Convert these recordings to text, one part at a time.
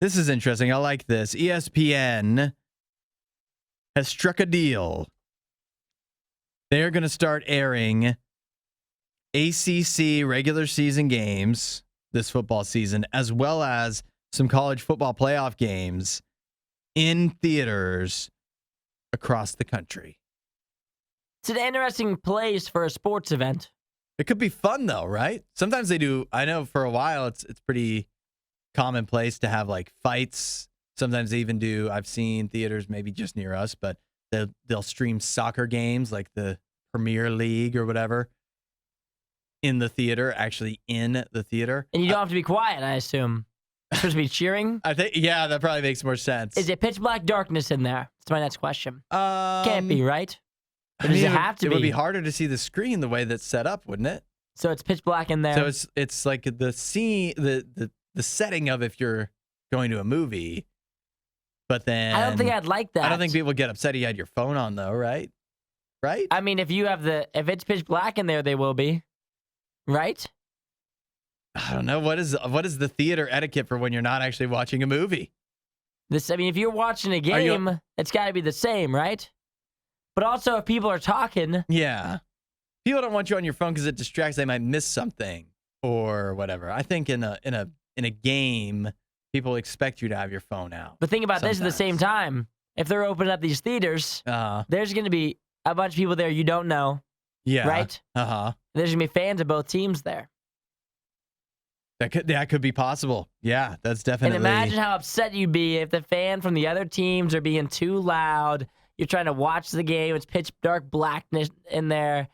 This is interesting. I like this. ESPN has struck a deal. They're going to start airing ACC regular season games this football season, as well as some college football playoff games in theaters across the country. It's an interesting place for a sports event. It could be fun, though, right? Sometimes they do. I know for a while it's pretty commonplace to have like fights. Sometimes they even do. I've seen theaters maybe just near us, but they'll stream soccer games like the Premier League or whatever in the theater, actually in the theater. And you don't have to be quiet, I assume. You're supposed to be cheering? I think, yeah, that probably makes more sense. Is it pitch black darkness in there? That's my next question. Can't be, right? Or I does mean, it have to be? It would be harder to see the screen the way that's set up, wouldn't it? So it's pitch black in there. So it's like the scene, the setting of if you're going to a movie, but then I don't think I'd like that. I don't think people get upset you had your phone on though, right? Right? I mean, if it's pitch black in there, they will be, right? I don't know. What is the theater etiquette for when you're not actually watching a movie? If you're watching a game, it's got to be the same, right? But also, if people are talking, yeah, people don't want you on your phone because it distracts. They might miss something or whatever. I think in a game, people expect you to have your phone out. But think about this at the same time. If they're opening up these theaters, there's going to be a bunch of people there you don't know. Yeah. Right? Uh-huh. There's going to be fans of both teams there. That could be possible. Yeah, that's definitely. And imagine how upset you'd be if the fan from the other teams are being too loud. You're trying to watch the game. It's pitch dark blackness in there.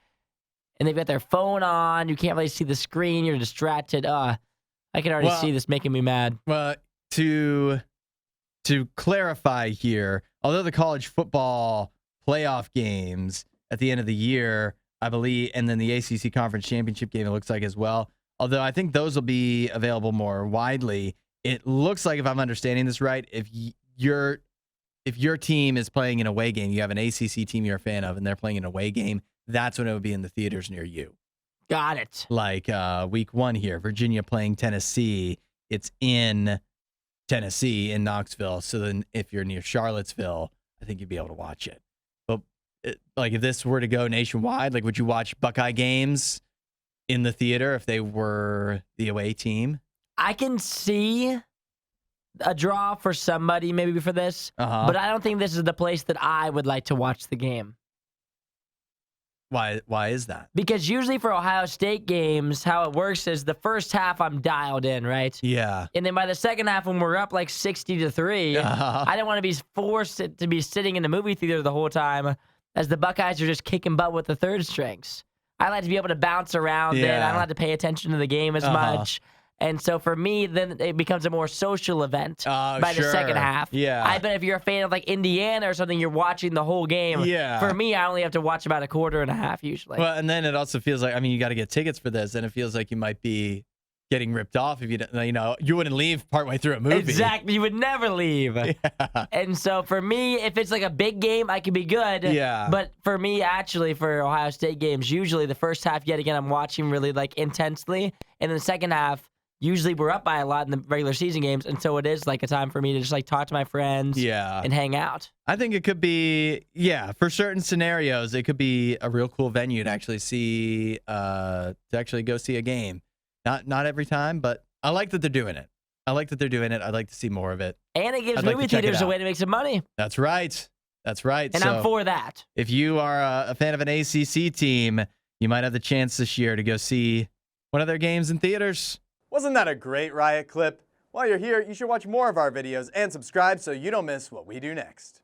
And they've got their phone on. You can't really see the screen. You're distracted. I can already see this making me mad. Well, to clarify here, although the college football playoff games at the end of the year, I believe, and then the ACC Conference Championship game, it looks like as well, although I think those will be available more widely, it looks like, if I'm understanding this right, if your team is playing an away game, you have an ACC team you're a fan of, and they're playing an away game, that's when it would be in the theaters near you. Got it. Like week 1 here, Virginia playing Tennessee. It's in Tennessee, in Knoxville. So then if you're near Charlottesville, I think you'd be able to watch it. But like if this were to go nationwide, like would you watch Buckeye games in the theater if they were the away team? I can see a draw for somebody maybe for this, but I don't think this is the place that I would like to watch the game. Why is that? Because usually for Ohio State games, how it works is the first half I'm dialed in, right? Yeah. And then by the second half, when we're up like 60-3, I don't want to be forced to be sitting in the movie theater the whole time as the Buckeyes are just kicking butt with the third strings. I like to be able to bounce around it. I don't have to pay attention to the game as much. And so for me, then it becomes a more social event by the second half. Yeah. I bet if you're a fan of like Indiana or something, you're watching the whole game. Yeah. For me, I only have to watch about a quarter and a half usually. Well, and then it also feels like, I mean, you got to get tickets for this, and it feels like you might be getting ripped off if you don't, you wouldn't leave partway through a movie. Exactly. You would never leave. Yeah. And so for me, if it's like a big game, I can be good. Yeah. But for me, actually, for Ohio State games, usually the first half, yet again, I'm watching really like intensely. And then the second half, usually we're up by a lot in the regular season games, and so it is like a time for me to just like talk to my friends and hang out. I think it could be, for certain scenarios, it could be a real cool venue to actually see, to actually go see a game. Not every time, but I like that they're doing it. I'd like to see more of it. And it gives movie theaters a way to make some money. That's right. And I'm for that. If you are a fan of an ACC team, you might have the chance this year to go see one of their games in theaters. Wasn't that a great Riot clip? While you're here, you should watch more of our videos and subscribe so you don't miss what we do next.